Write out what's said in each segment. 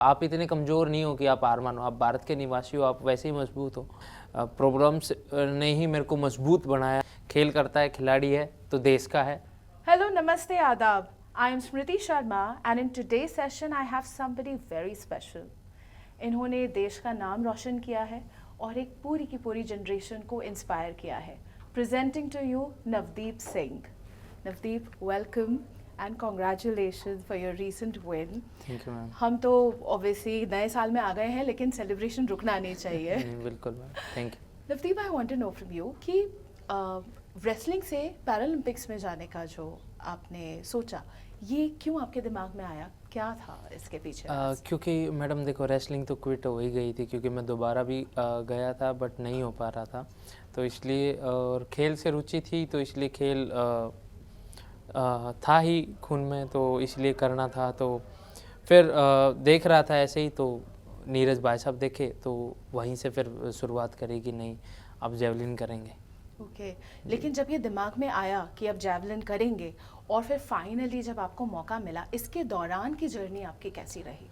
आप इतने कमज़ोर नहीं हो कि आप हार मानो। आप भारत के निवासी हो, आप वैसे ही मजबूत हो। प्रॉब्लम्स ने ही मेरे को मजबूत बनाया। खेल करता है, खिलाड़ी है तो देश का है। Hello, Namaste, Adab. I am Smriti Sharma and in today's session I have somebody very special. इन्होंने देश का नाम रोशन किया है और एक पूरी की पूरी जनरेशन को इंस्पायर किया है. Presenting to you Navdeep Singh. Navdeep, welcome and congratulations for your recent win. Thank you ma'am. हम तो obviously नए साल में आ गए हैं लेकिन सेलिब्रेशन रुकना नहीं चाहिए. बिल्कुल ma'am, thank you. Navdeep, I want to know from you कि रेसलिंग से पैरालंपिक्स में जाने का जो आपने सोचा, ये क्यों आपके दिमाग में आया? क्या था इसके पीछे? क्योंकि मैडम देखो, रेसलिंग तो क्विट हो ही गई थी क्योंकि मैं दोबारा भी गया था बट नहीं हो पा रहा था, तो इसलिए और खेल से रुचि थी तो इसलिए खेल था ही खून में, तो इसलिए करना था। तो फिर देख रहा था ऐसे ही, तो नीरज भाई साहब देखे तो वहीं से फिर शुरुआत करी कि नहीं अब जेवलिन करेंगे। ओके, लेकिन जब ये दिमाग में आया कि अब जैवलिन करेंगे और फिर फाइनली जब आपको मौका मिला, इसके दौरान की जर्नी आपकी कैसी रही?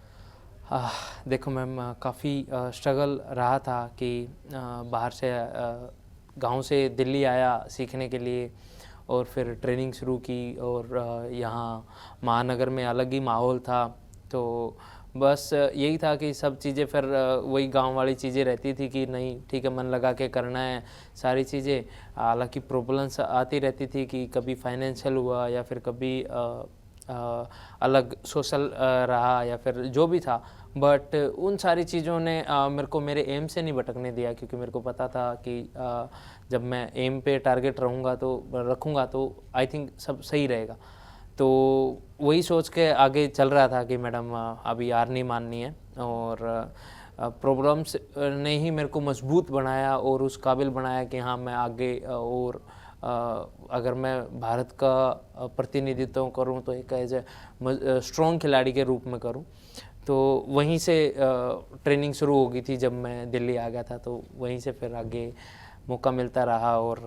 देखो मैम, काफ़ी स्ट्रगल रहा था कि बाहर से गांव से दिल्ली आया सीखने के लिए और फिर ट्रेनिंग शुरू की और यहाँ महानगर में अलग ही माहौल था। तो बस यही था कि सब चीज़ें फिर वही गांव वाली चीज़ें रहती थी कि नहीं ठीक है, मन लगा के करना है सारी चीज़ें। हालांकि प्रॉब्लम्स आती रहती थी कि कभी फाइनेंशियल हुआ या फिर कभी अलग सोशल रहा या फिर जो भी था, बट उन सारी चीज़ों ने मेरे को मेरे एम से नहीं भटकने दिया, क्योंकि मेरे को पता था कि जब मैं एम पे टारगेट रखूँगा तो आई थिंक सब सही रहेगा। तो वही सोच के आगे चल रहा था कि मैडम अभी हार नहीं माननी है, और प्रॉब्लम्स ने ही मेरे को मजबूत बनाया और उस काबिल बनाया कि हाँ मैं आगे और अगर मैं भारत का प्रतिनिधित्व करूं तो एक एज ए स्ट्रॉन्ग खिलाड़ी के रूप में करूं। तो वहीं से ट्रेनिंग शुरू हो गई थी जब मैं दिल्ली आ गया था, तो वहीं से फिर आगे मौका मिलता रहा और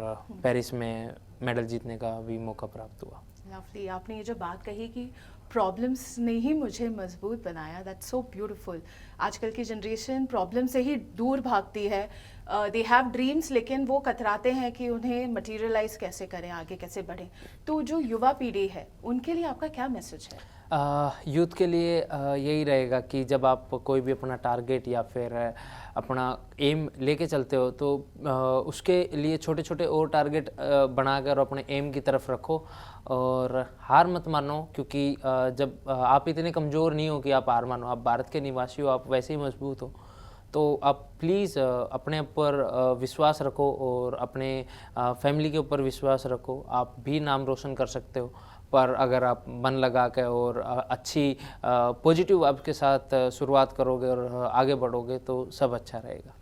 पेरिस में मेडल जीतने का भी मौका प्राप्त हुआ। लवली, आपने ये जो बात कही कि प्रॉब्लम्स ने ही मुझे मजबूत बनाया, दैट्स सो ब्यूटीफुल। आजकल की जनरेशन प्रॉब्लम से ही दूर भागती है। दे हैव ड्रीम्स लेकिन वो कतराते हैं कि उन्हें मटेरियलाइज कैसे करें, आगे कैसे बढ़ें। तो जो युवा पीढ़ी है उनके लिए आपका क्या मैसेज है? यूथ के लिए यही रहेगा कि जब आप कोई भी अपना टारगेट या फिर अपना एम लेके चलते हो तो उसके लिए छोटे छोटे और टारगेट बनाकर अपने एम की तरफ रखो और हार मत मानो, क्योंकि जब आप इतने कमज़ोर नहीं हो कि आप हार मानो। आप भारत के निवासी हो, आप वैसे ही मजबूत हो। तो आप प्लीज़ अपने ऊपर विश्वास रखो और अपने फैमिली के ऊपर विश्वास रखो। आप भी नाम रोशन कर सकते हो, पर अगर आप मन लगा के और अच्छी पॉजिटिव आपके साथ शुरुआत करोगे और आगे बढ़ोगे तो सब अच्छा रहेगा।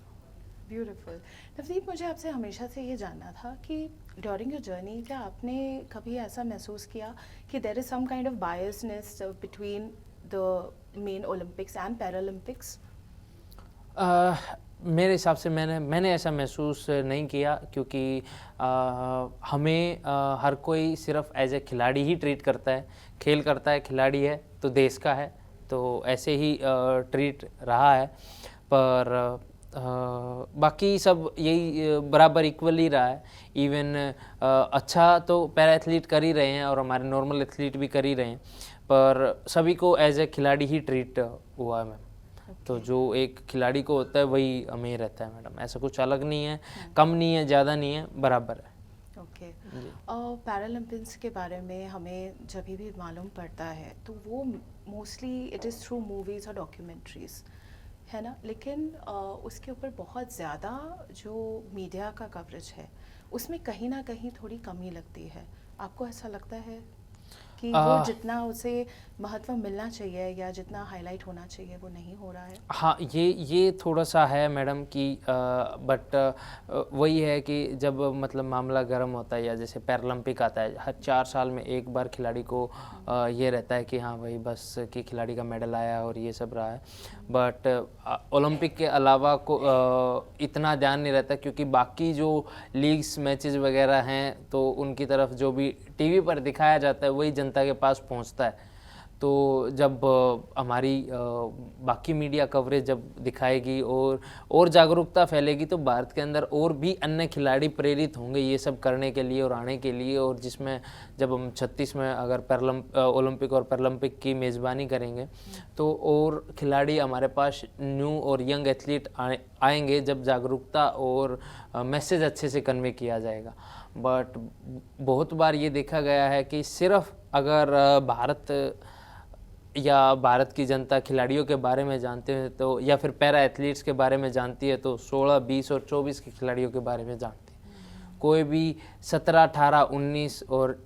ब्यूटीफुल। नवदीप, मुझे आपसे हमेशा से ये जानना था कि ड्यूरिंग योर जर्नी क्या आपने कभी ऐसा महसूस किया कि there is some kind of biasness between the main Olympics and Paralympics? मेरे हिसाब से मैंने ऐसा महसूस नहीं किया, क्योंकि हमें हर कोई सिर्फ एज ए खिलाड़ी ही ट्रीट करता है। खेल करता है, खिलाड़ी है तो देश का है, तो ऐसे ही ट्रीट रहा है। पर बाकी सब यही बराबर इक्वल ही रहा है। इवन अच्छा तो पैरा एथलीट कर ही रहे हैं और हमारे नॉर्मल एथलीट भी कर ही रहे हैं, पर सभी को एज ए खिलाड़ी ही ट्रीट हुआ है मैम। तो जो एक खिलाड़ी को होता है वही हमें रहता है मैडम, ऐसा कुछ अलग नहीं है, कम नहीं है, ज़्यादा नहीं है, बराबर है। ओके। पैरालंपिक्स के बारे में हमें जब भी मालूम पड़ता है तो वो mostly it is through movies और डॉक्यूमेंट्रीज़, है ना? लेकिन उसके ऊपर बहुत ज़्यादा जो मीडिया का कवरेज है उसमें कहीं ना कहीं थोड़ी कमी लगती है। आपको ऐसा लगता है कि वो जितना उसे महत्व मिलना चाहिए या जितना हाईलाइट होना चाहिए वो नहीं हो रहा है? हाँ, ये थोड़ा सा है मैडम कि बट वही है कि जब मतलब मामला गर्म होता है या जैसे पैरालंपिक आता है, हर 4 साल में एक बार खिलाड़ी को ये रहता है कि हाँ भाई बस कि खिलाड़ी का मेडल आया और ये सब रहा है। बट ओलंपिक के अलावा को इतना ध्यान नहीं रहता, क्योंकि बाकी जो लीग्स मैचेस वगैरह हैं तो उनकी तरफ जो भी टीवी पर दिखाया जाता है वही जनता के पास पहुंचता है। तो जब हमारी बाकी मीडिया कवरेज जब दिखाएगी और जागरूकता फैलेगी तो भारत के अंदर और भी अन्य खिलाड़ी प्रेरित होंगे ये सब करने के लिए और आने के लिए। और जिसमें जब हम 36 में अगर ओलंपिक और पैरालंपिक की मेज़बानी करेंगे तो और खिलाड़ी हमारे पास न्यू और यंग एथलीट आएंगे जब जागरूकता और मैसेज अच्छे से कन्वे किया जाएगा। बट बहुत बार ये देखा गया है कि सिर्फ अगर भारत या भारत की जनता खिलाड़ियों के बारे में जानते हैं तो या फिर पैरा एथलीट्स के बारे में जानती है तो 16, 20 और 24 के खिलाड़ियों के बारे में जानती है। कोई भी 17, 18, 19 और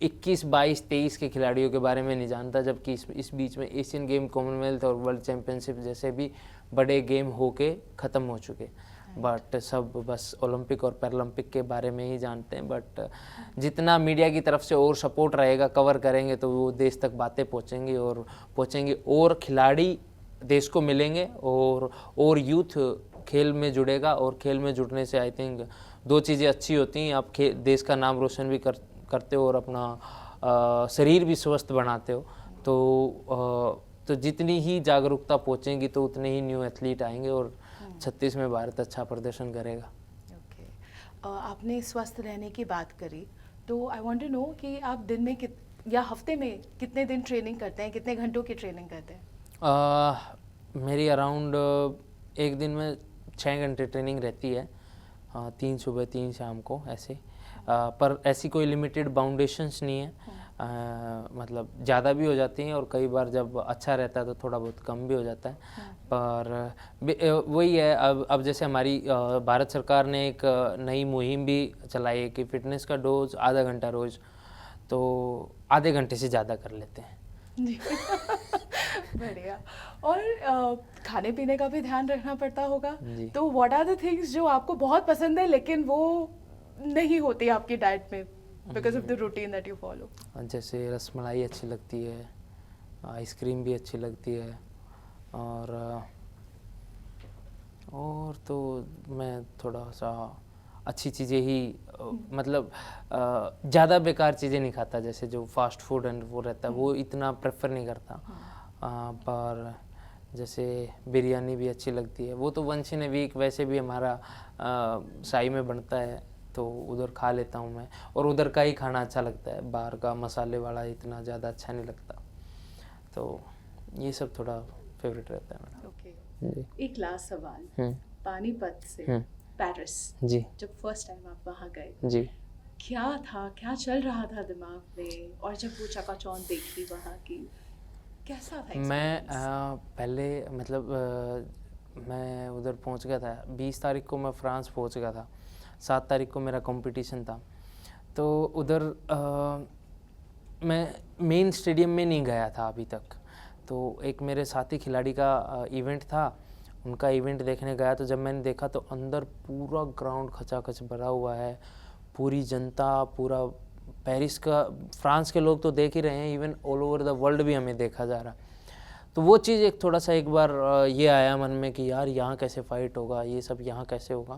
21, 22, 23 के खिलाड़ियों के बारे में नहीं जानता। जबकि इस बीच में एशियन गेम, कॉमनवेल्थ और वर्ल्ड चैम्पियनशिप जैसे भी बड़े गेम होके ख़त्म हो चुके, बट सब बस ओलंपिक और पैरालंपिक के बारे में ही जानते हैं। बट जितना मीडिया की तरफ से और सपोर्ट रहेगा, कवर करेंगे तो वो देश तक बातें पहुँचेंगी और खिलाड़ी देश को मिलेंगे और यूथ खेल में जुड़ेगा। और खेल में जुड़ने से आई थिंक दो चीज़ें अच्छी होती हैं, आप देश का नाम रोशन भी करते हो और अपना शरीर भी स्वस्थ बनाते हो। तो जितनी ही जागरूकता पहुँचेंगी तो उतने ही न्यू एथलीट आएंगे और 36 में भारत अच्छा प्रदर्शन करेगा। ओके, आपने स्वस्थ रहने की बात करी तो आई वांट टू नो कि आप दिन में या हफ्ते में कितने दिन ट्रेनिंग करते हैं, कितने घंटों की ट्रेनिंग करते हैं? मेरी अराउंड एक दिन में 6 घंटे ट्रेनिंग रहती है, 3 सुबह 3 शाम को ऐसे। पर ऐसी कोई लिमिटेड बाउंडेशंस नहीं है। मतलब ज़्यादा भी हो जाती हैं और कई बार जब अच्छा रहता है तो थोड़ा बहुत कम भी हो जाता है। पर वही है, अब जैसे हमारी भारत सरकार ने एक नई मुहिम भी चलाई है कि फ़िटनेस का डोज आधा घंटा रोज़, तो आधे घंटे से ज़्यादा कर लेते हैं। बढ़िया। और खाने पीने का भी ध्यान रखना पड़ता होगा, जी। तो व्हाट आर द थिंग्स जो आपको बहुत पसंद है लेकिन वो नहीं होती आपकी डाइट में because of the routine that you follow? जैसे रसमलाई अच्छी लगती है, आइसक्रीम भी अच्छी लगती है, और तो मैं थोड़ा सा अच्छी चीज़ें ही मतलब ज़्यादा बेकार चीज़ें नहीं खाता। जैसे जो फास्ट फूड एंड वो रहता है वो इतना प्रेफर नहीं करता। पर जैसे बिरयानी भी अच्छी लगती है, वो तो वंस इन ए वीक वैसे भी हमारा साई में बनता है तो उधर खा लेता हूँ मैं। और उधर का ही खाना अच्छा लगता है, बाहर का मसाले वाला इतना ज़्यादा अच्छा नहीं लगता। तो ये सब थोड़ा फेवरेट रहता है मेरा। ओके, एक लास्ट सवाल, पानीपत से पेरिस जी, जब फर्स्ट टाइम आप वहाँ गए जी, क्या था, क्या चल रहा था दिमाग में? और जब वो चकाचौंध देखी वहाँ की, कैसा था? मैं पहले मतलब मैं उधर पहुँच गया था 20 तारीख को मैं फ्रांस पहुँच गया था, 7 तारीख को मेरा कंपटीशन था। तो उधर मैं मेन स्टेडियम में नहीं गया था अभी तक। तो एक मेरे साथी खिलाड़ी का इवेंट था, उनका इवेंट देखने गया। तो जब मैंने देखा तो अंदर पूरा ग्राउंड खचाखच भरा हुआ है, पूरी जनता, पूरा पेरिस का, फ्रांस के लोग तो देख ही रहे हैं, even all over the world भी हमें देखा जा रहा। तो वो चीज़ एक थोड़ा सा एक बार ये आया मन में कि यार यहाँ कैसे फ़ाइट होगा, ये सब यहाँ कैसे होगा।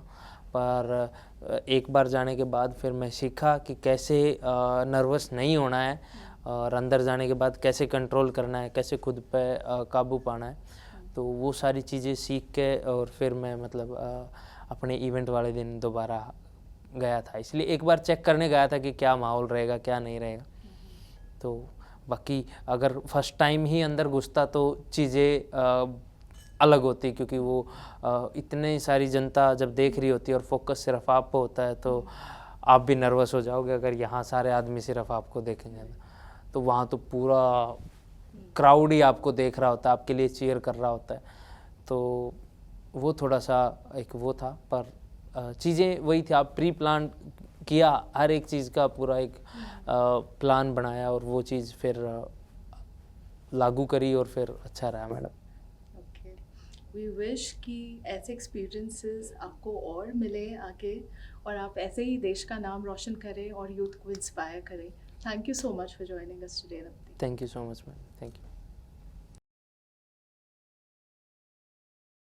पर एक बार जाने के बाद फिर मैं सीखा कि कैसे नर्वस नहीं होना है और अंदर जाने के बाद कैसे कंट्रोल करना है, कैसे खुद पे काबू पाना है। तो वो सारी चीज़ें सीख के और फिर मैं मतलब अपने इवेंट वाले दिन दोबारा गया था। इसलिए एक बार चेक करने गया था कि क्या माहौल रहेगा, क्या नहीं रहेगा। तो बाकी अगर फर्स्ट टाइम ही अंदर घुसता तो चीज़ें अलग होती, क्योंकि वो इतनी सारी जनता जब देख रही होती है और फोकस सिर्फ आप पे होता है तो आप भी नर्वस हो जाओगे। अगर यहाँ सारे आदमी सिर्फ आपको देखेंगे तो वहाँ तो पूरा क्राउड ही आपको देख रहा होता है, आपके लिए चीयर कर रहा होता है। तो वो थोड़ा सा एक वो था, पर चीज़ें वही थी, आप प्री प्लान किया, हर एक चीज़ का पूरा एक प्लान बनाया और वो चीज़ फिर लागू करी और फिर अच्छा रहा मैडम। ओके, वी विश कि ऐसे एक्सपीरियंसेस आपको और मिले आगे और आप ऐसे ही देश का नाम रोशन करें और यूथ को इंस्पायर करें। Thank you so much for joining us today. Thank you so much ma'am, thank you.